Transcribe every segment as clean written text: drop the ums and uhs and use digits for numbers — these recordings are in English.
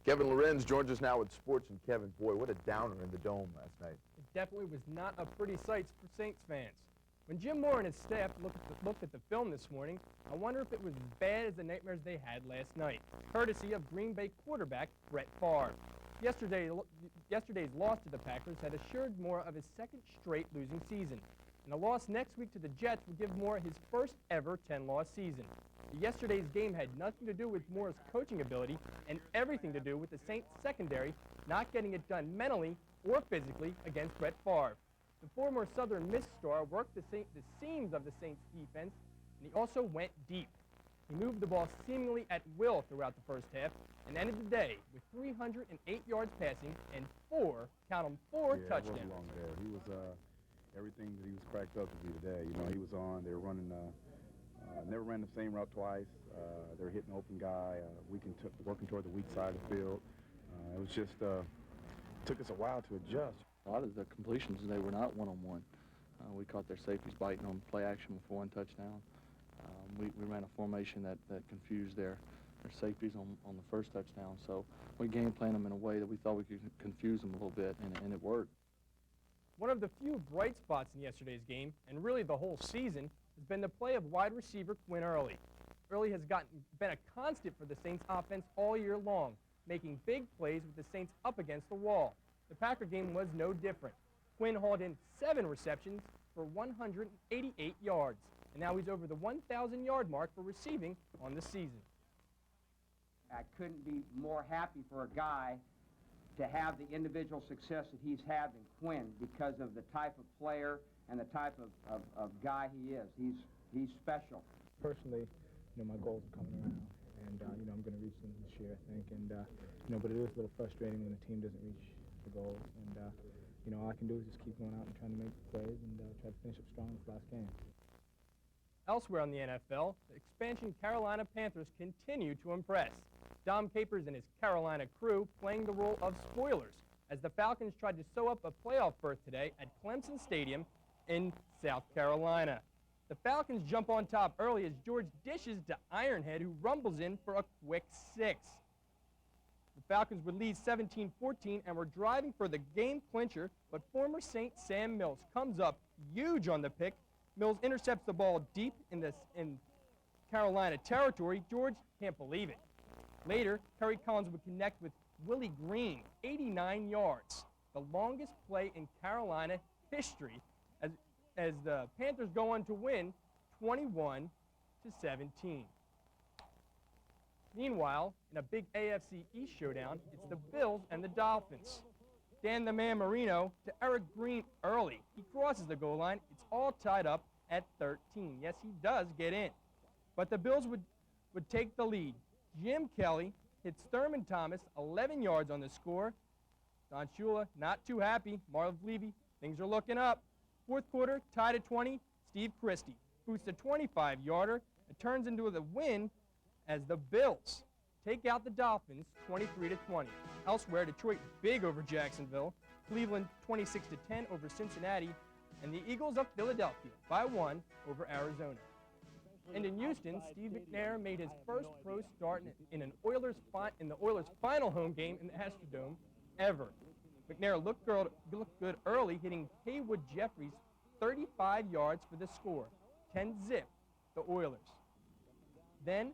Kevin Lorenz joins us now with sports. And Kevin, boy, what a downer in the Dome last night. It definitely was not a pretty sight for Saints fans. When Jim Moore and his staff looked at the film this morning, I wonder if it was as bad as the nightmares they had last night, courtesy of Green Bay quarterback Brett Favre. Yesterday's loss to the Packers had assured Moore of his second straight losing season, and a loss next week to the Jets would give Moore his first ever 10-loss season. Yesterday's game had nothing to do with Moore's coaching ability and everything to do with the Saints secondary not getting it done mentally or physically against Brett Favre. The former Southern Miss star worked the seams of the Saints defense, and he also went deep. He moved the ball seemingly at will throughout the first half and ended the day with 308 yards passing and four touchdowns. It wasn't long there. He was everything that he was cracked up to be today. You know, he was on. They were running. Never ran the same route twice. They were hitting an open guy. Working toward the weak side of the field. It was just took us a while to adjust. A lot of the completions today were not one-on-one. We caught their safeties biting on play action before one touchdown. We ran a formation that confused their safeties on the first touchdown. So we game planned them in a way that we thought we could confuse them a little bit, and it worked. One of the few bright spots in yesterday's game, and really the whole season, has been the play of wide receiver Quinn Early. Early has been a constant for the Saints offense all year long, making big plays with the Saints up against the wall. The Packer game was no different. Quinn hauled in 7 receptions for 188 yards, and now he's over the 1,000-yard mark for receiving on the season. I couldn't be more happy for a guy to have the individual success that he's had in Quinn because of the type of player and the type of guy he is. He's special. Personally, my goals are coming around, and I'm going to reach them this year, I think. And but it is a little frustrating when the team doesn't reach the goals. And all I can do is just keep going out and trying to make plays and try to finish up strong this last game. Elsewhere in the NFL, the expansion Carolina Panthers continue to impress. Dom Capers and his Carolina crew playing the role of spoilers as the Falcons tried to sew up a playoff berth today at Clemson Stadium in South Carolina. The Falcons jump on top early as George dishes to Ironhead, who rumbles in for a quick 6. The Falcons would lead 17-14 and were driving for the game clincher, but former Saint Sam Mills comes up huge on the pick. Mills intercepts the ball deep in Carolina territory. George can't believe it. Later, Kerry Collins would connect with Willie Green, 89 yards, the longest play in Carolina history, as the Panthers go on to win 21-17. Meanwhile, in a big AFC East showdown, it's the Bills and the Dolphins. Dan the Man Marino to Eric Green early. He crosses the goal line. It's all tied up at 13. Yes, he does get in. But the Bills would take the lead. Jim Kelly hits Thurman Thomas 11 yards on the score. Don Shula not too happy. Marv Levy, things are looking up. Fourth quarter, tied at 20. Steve Christie boosts a 25-yarder. It turns into the win as the Bills take out the Dolphins 23-20. Elsewhere, Detroit big over Jacksonville. Cleveland 26-10 over Cincinnati. And the Eagles of Philadelphia by 1 over Arizona. And in Houston, Steve McNair made his first pro start in the Oilers' final home game in the Astrodome ever. McNair looked good early, hitting Haywood Jeffries 35 yards for the score, 10-zip the Oilers. Then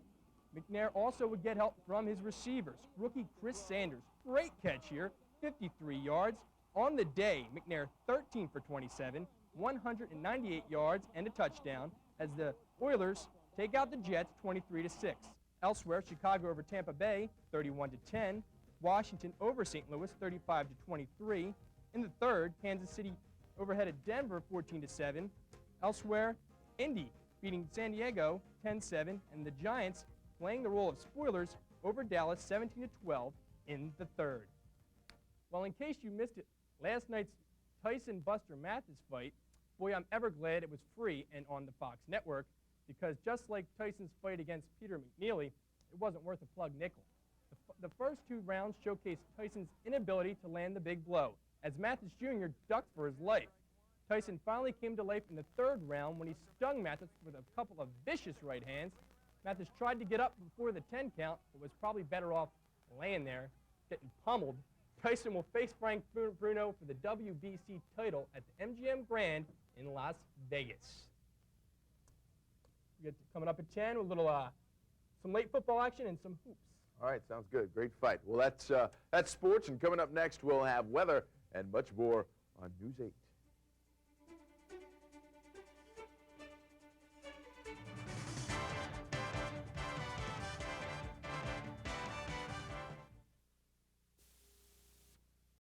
McNair also would get help from his receivers. Rookie Chris Sanders, great catch here, 53 yards. On the day, McNair 13 for 27, 198 yards and a touchdown as the Oilers take out the Jets 23-6. Elsewhere, Chicago over Tampa Bay 31-10. Washington over St. Louis 35-23. In the third, Kansas City overheaded Denver 14-7. Elsewhere, Indy beating San Diego 10-7, and the Giants playing the role of spoilers over Dallas 17-12 in the third. Well, in case you missed it, last night's Tyson-Buster Mathis fight, boy, I'm ever glad it was free and on the Fox network, because just like Tyson's fight against Peter McNeely, it wasn't worth a plug nickel. The first 2 rounds showcased Tyson's inability to land the big blow, as Mathis Jr. ducked for his life. Tyson finally came to life in the 3rd round when he stung Mathis with a couple of vicious right hands. Mathis tried to get up before the 10 count, but was probably better off laying there getting pummeled, Tyson will face Frank Bruno for the WBC title at the MGM Grand in Las Vegas. We get coming up at 10 with a little, some late football action and some hoops. All right, sounds good. Great fight. Well, that's sports, and coming up next, we'll have weather and much more on News 8.